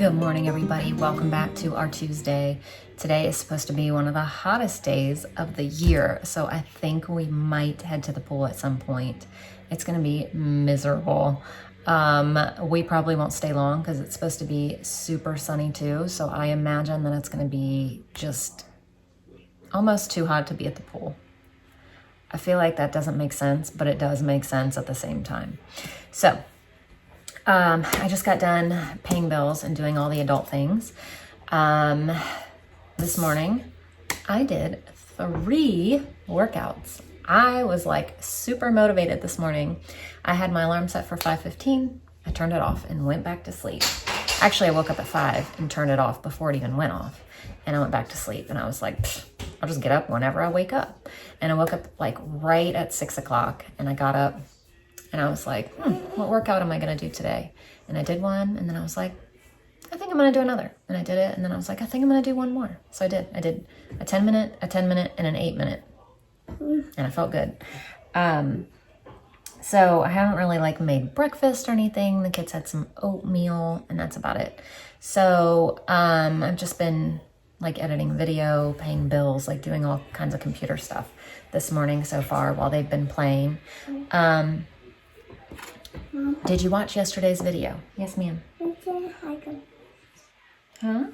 Good morning, everybody. Welcome back to our Tuesday. Today is supposed to be one of the hottest days of the year, so I think we might head to the pool at some point. It's going to be miserable. We probably won't stay long because it's supposed to be super sunny too, so I imagine that it's going to be just almost too hot to be at the pool. I feel like that doesn't make sense, but it does make sense at the same time. So, I just got done paying bills and doing all the adult things. This morning, I did 3 workouts. I was like super motivated this morning. I had my alarm set for 5:15. I turned it off and went back to sleep. Actually, I woke up at 5 and turned it off before it even went off. And I went back to sleep and I was like, I'll just get up whenever I wake up. And I woke up like right at 6 o'clock and I got up and I was like, what workout am I going to do today? And I did one, and then I was like, I think I'm going to do another. And I did it, and then I was like, I think I'm going to do one more. So I did. I did a 10-minute, a 10-minute, and an 8-minute. And I felt good. So I haven't really like made breakfast or anything. The kids had some oatmeal, and that's about it. So I've just been like editing video, paying bills, like doing all kinds of computer stuff this morning so far while they've been playing. Did you watch yesterday's video? Yes, ma'am. Huh?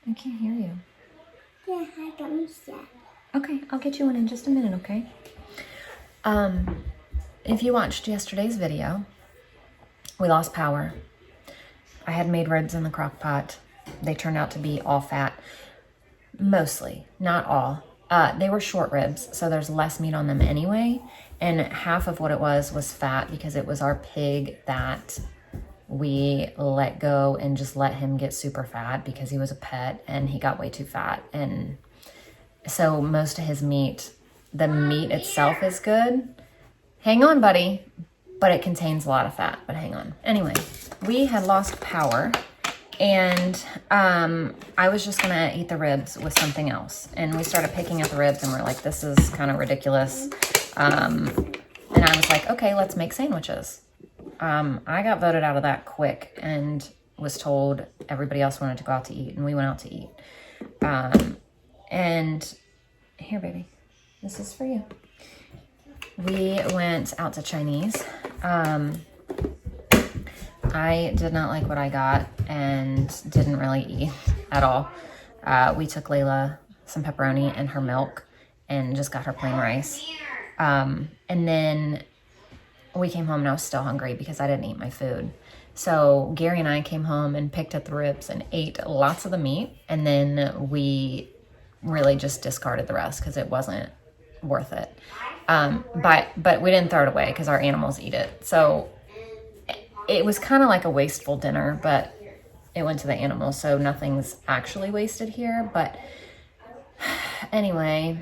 I can't hear you. Okay, I'll get you one in just a minute, okay? If you watched yesterday's video, we lost power. I had made ribs in the crock pot. They turned out to be all fat. Mostly, not all. They were short ribs, so there's less meat on them anyway. And half of what it was fat because it was our pig that we let go and just let him get super fat because he was a pet and he got way too fat. And so most of his meat, the meat itself is good. Hang on, buddy. But it contains a lot of fat, but hang on. Anyway, we had lost power. And I was just going to eat the ribs with something else. And we started picking at the ribs and we're like, this is kind of ridiculous. And I was like, okay, let's make sandwiches. I got voted out of that quick and was told everybody else wanted to go out to eat. And we went out to eat. And here, baby, this is for you. We went out to Chinese. I did not like what I got and didn't really eat at all. We took Layla some pepperoni and her milk and just got her plain rice. And then we came home and I was still hungry because I didn't eat my food. So Gary and I came home and picked at the ribs and ate lots of the meat. And then we really just discarded the rest because it wasn't worth it. But we didn't throw it away because our animals eat it. So it was kind of like a wasteful dinner, but it went to the animals, so nothing's actually wasted here. But anyway,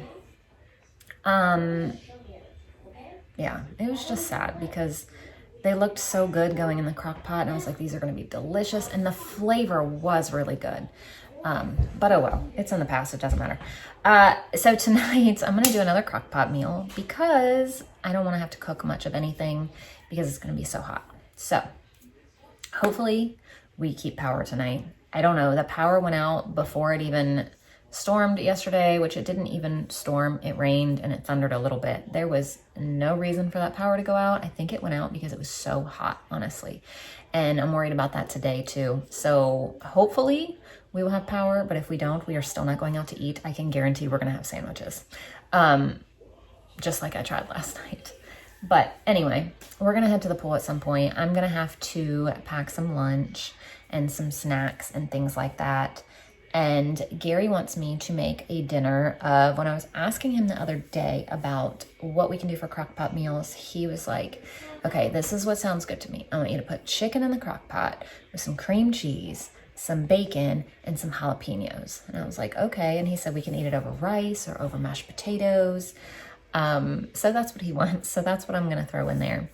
yeah, it was just sad because they looked so good going in the crock pot, and I was like, these are going to be delicious, and the flavor was really good. But oh well, it's in the past, it doesn't matter. So tonight I'm going to do another crock pot meal because I don't want to have to cook much of anything because it's going to be so hot. So hopefully we keep power tonight. I don't know. The power went out before it even stormed yesterday, which it didn't even storm. It rained and it thundered a little bit. There was no reason for that power to go out. I think it went out because it was so hot, honestly. And I'm worried about that today too. So hopefully we will have power, but if we don't, we are still not going out to eat. I can guarantee we're going to have sandwiches. Just like I tried last night. But anyway, we're going to head to the pool at some point. I'm going to have to pack some lunch and some snacks and things like that. And Gary wants me to make a dinner of, when I was asking him the other day about what we can do for crock pot meals, he was like, okay, this is what sounds good to me. I want you to put chicken in the crock pot with some cream cheese, some bacon, and some jalapenos. And I was like, okay. And he said we can eat it over rice or over mashed potatoes. So that's what he wants. So that's what I'm going to throw in there,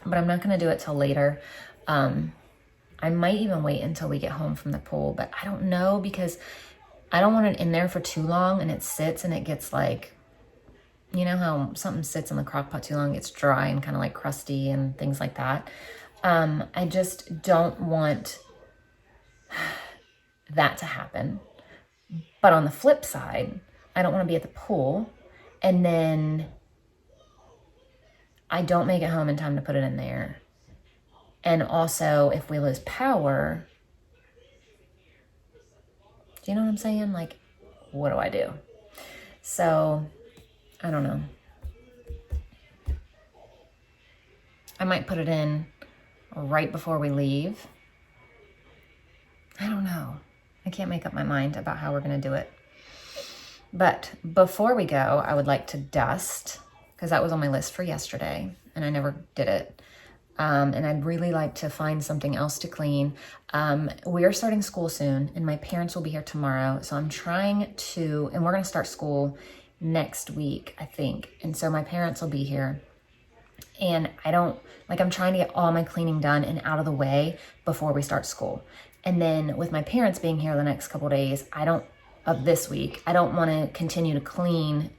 but I'm not going to do it till later. I might even wait until we get home from the pool, but I don't know because I don't want it in there for too long and it sits and it gets like, you know how something sits in the crock pot too long, it's dry and kind of like crusty and things like that. I just don't want that to happen. But on the flip side, I don't want to be at the pool and then I don't make it home in time to put it in there. And also, if we lose power, do you know what I'm saying? Like, what do I do? So, I don't know. I might put it in right before we leave. I don't know. I can't make up my mind about how we're going to do it. But before we go, I would like to dust, because that was on my list for yesterday, and I never did it. And I'd really like to find something else to clean. We are starting school soon, and my parents will be here tomorrow. So I'm trying to, and we're going to start school next week, I think. And so my parents will be here. And I'm trying to get all my cleaning done and out of the way before we start school. And then with my parents being here the next couple of days, of this week, I don't want to continue to clean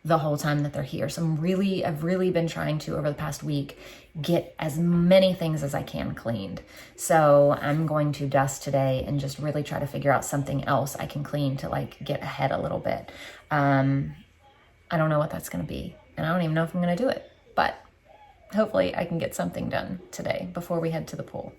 the whole time that they're here. So I've really been trying to, over the past week, get as many things as I can cleaned. So I'm going to dust today and just really try to figure out something else I can clean to like get ahead a little bit. I don't know what that's going to be, and I don't even know if I'm going to do it, but hopefully I can get something done today before we head to the pool.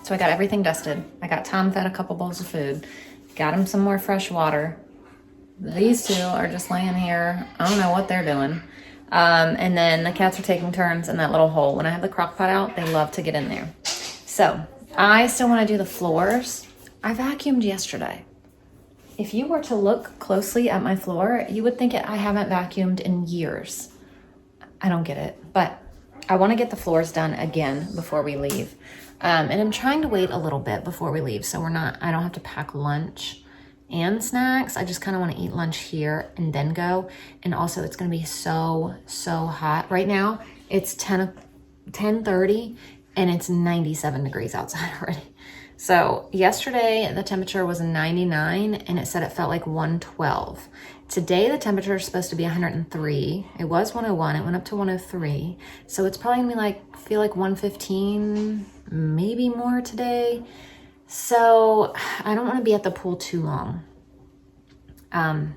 So I got everything dusted. I got Tom fed a couple bowls of food, got him some more fresh water. These two are just laying here. I don't know what they're doing. And then the cats are taking turns in that little hole. When I have the crock pot out, they love to get in there. So I still want to do the floors. I vacuumed yesterday. If you were to look closely at my floor, you would think I haven't vacuumed in years. I don't get it, but I want to get the floors done again before we leave. And I'm trying to wait a little bit before we leave, so I don't have to pack lunch and snacks. I just kind of want to eat lunch here and then go. And also it's going to be so hot. Right now it's 10:30 and it's 97 degrees outside already. So yesterday the temperature was 99 and it said it felt like 112. Today the temperature is supposed to be 103. It was 101. It went up to 103. So it's probably gonna be feel like 115, maybe more today. So I don't want to be at the pool too long. I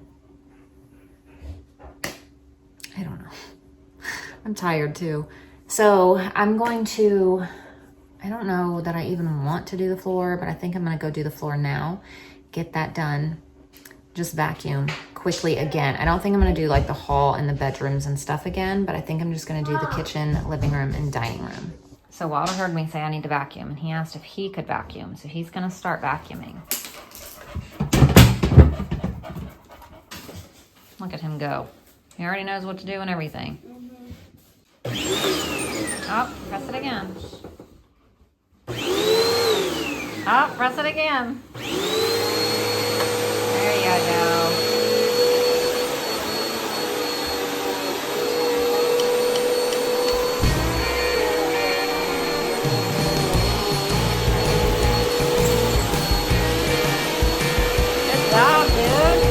don't know. I'm tired too. So I'm going to, I don't know that I even want to do the floor, but I think I'm going to go do the floor now, get that done, just vacuum quickly again. I don't think I'm going to do like the hall and the bedrooms and stuff again, but I think I'm just going to do the kitchen, living room, and dining room. So Walter heard me say I need to vacuum, and he asked if he could vacuum. So he's gonna start vacuuming. Look at him go. He already knows what to do and everything. Oh, press it again. Oh, press it again. There you go. Good job, dude.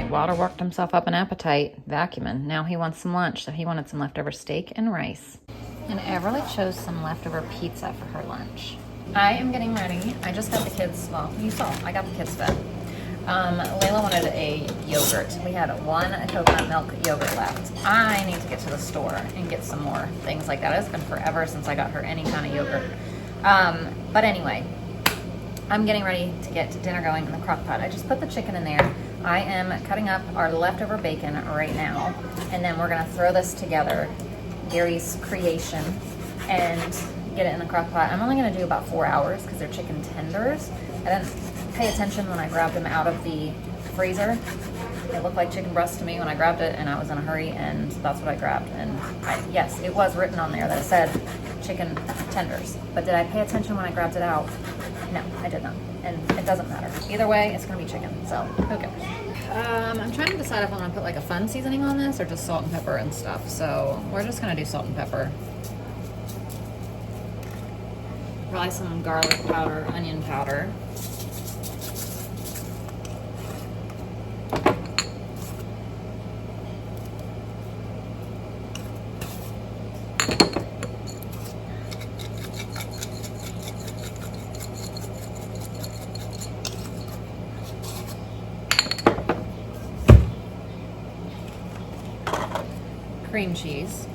Walter worked himself up an appetite vacuuming. Now he wants some lunch, so he wanted some leftover steak and rice. And Everly chose some leftover pizza for her lunch. I am getting ready. I just got the kids, well, you saw, I got the kids fed. Layla wanted a yogurt. We had one coconut milk yogurt left. I need to get to the store and get some more things like that. It's been forever since I got her any kind of yogurt. But anyway, I'm getting ready to get dinner going in the crock pot. I just put the chicken in there. I am cutting up our leftover bacon right now, and then we're gonna throw this together, Gary's creation, and get it in the crock pot. I'm only gonna do about 4 hours because they're chicken tenders. I didn't pay attention when I grabbed them out of the freezer. It looked like chicken breast to me when I grabbed it, and I was in a hurry, and that's what I grabbed. And yes, it was written on there that it said chicken tenders, but did I pay attention when I grabbed it out? No, I did not, and it doesn't matter. Either way, it's gonna be chicken, so who cares? I'm trying to decide if I'm gonna put like a fun seasoning on this or just salt and pepper and stuff. So we're just gonna do salt and pepper. Probably some garlic powder, onion powder. Cream cheese.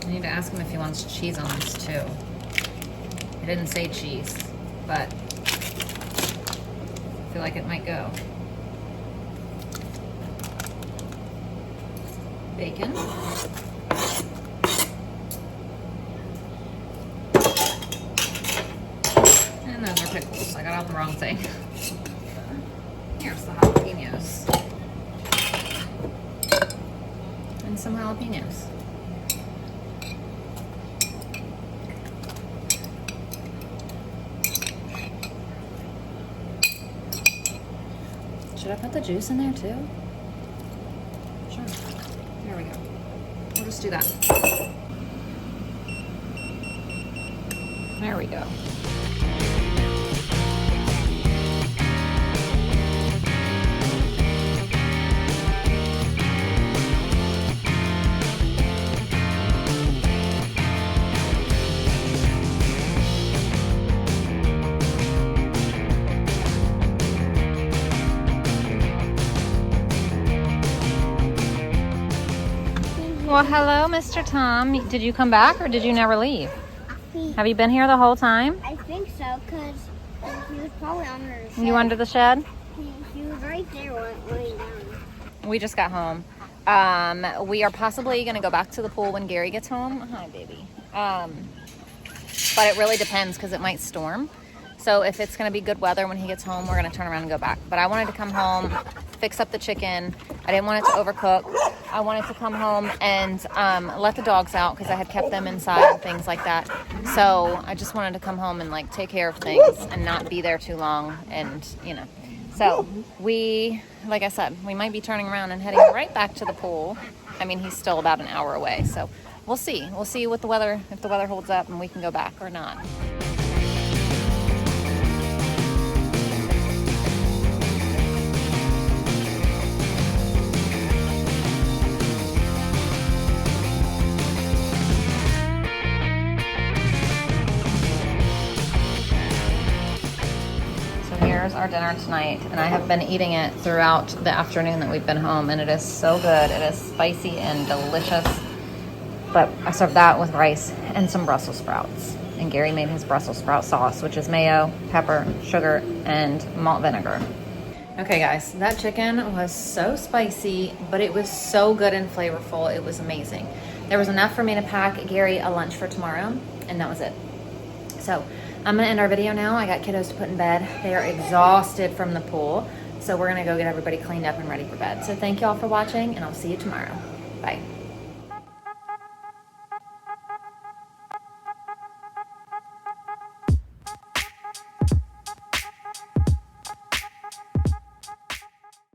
I need to ask him if he wants cheese on this too. He didn't say cheese, but I feel like it might go. Bacon. And those are pickles. I got out the wrong thing. Here's the jalapenos. And some jalapenos. Should I put the juice in there too? Sure. There we go. We'll just do that. There we go. Well, hello, Mr. Tom. Did you come back or did you never leave? Have you been here the whole time? I think so, because he was probably under the shed. You under the shed? He was right there laying down. We just got home. We are possibly going to go back to the pool when Gary gets home. Hi, baby. But it really depends because it might storm. So if it's going to be good weather when he gets home, we're going to turn around and go back. But I wanted to come home, fix up the chicken. I didn't want it to overcook. I wanted to come home and let the dogs out because I had kept them inside and things like that. So I just wanted to come home and like take care of things and not be there too long, and you know. So we, like I said, we might be turning around and heading right back to the pool. I mean, he's still about an hour away, so we'll see. We'll see what the weather, if the weather holds up and we can go back or not. dinner tonight, and I have been eating it throughout the afternoon that we've been home, and it is so good. It is spicy and delicious. But I served that with rice and some Brussels sprouts. And Gary made his Brussels sprout sauce, which is mayo, pepper, sugar, and malt vinegar. Okay guys, that chicken was so spicy, but it was so good and flavorful. It was amazing. There was enough for me to pack Gary a lunch for tomorrow, and that was it. So I'm gonna end our video now. I got kiddos to put in bed. They are exhausted from the pool. So we're gonna go get everybody cleaned up and ready for bed. So thank you all for watching, and I'll see you tomorrow. Bye.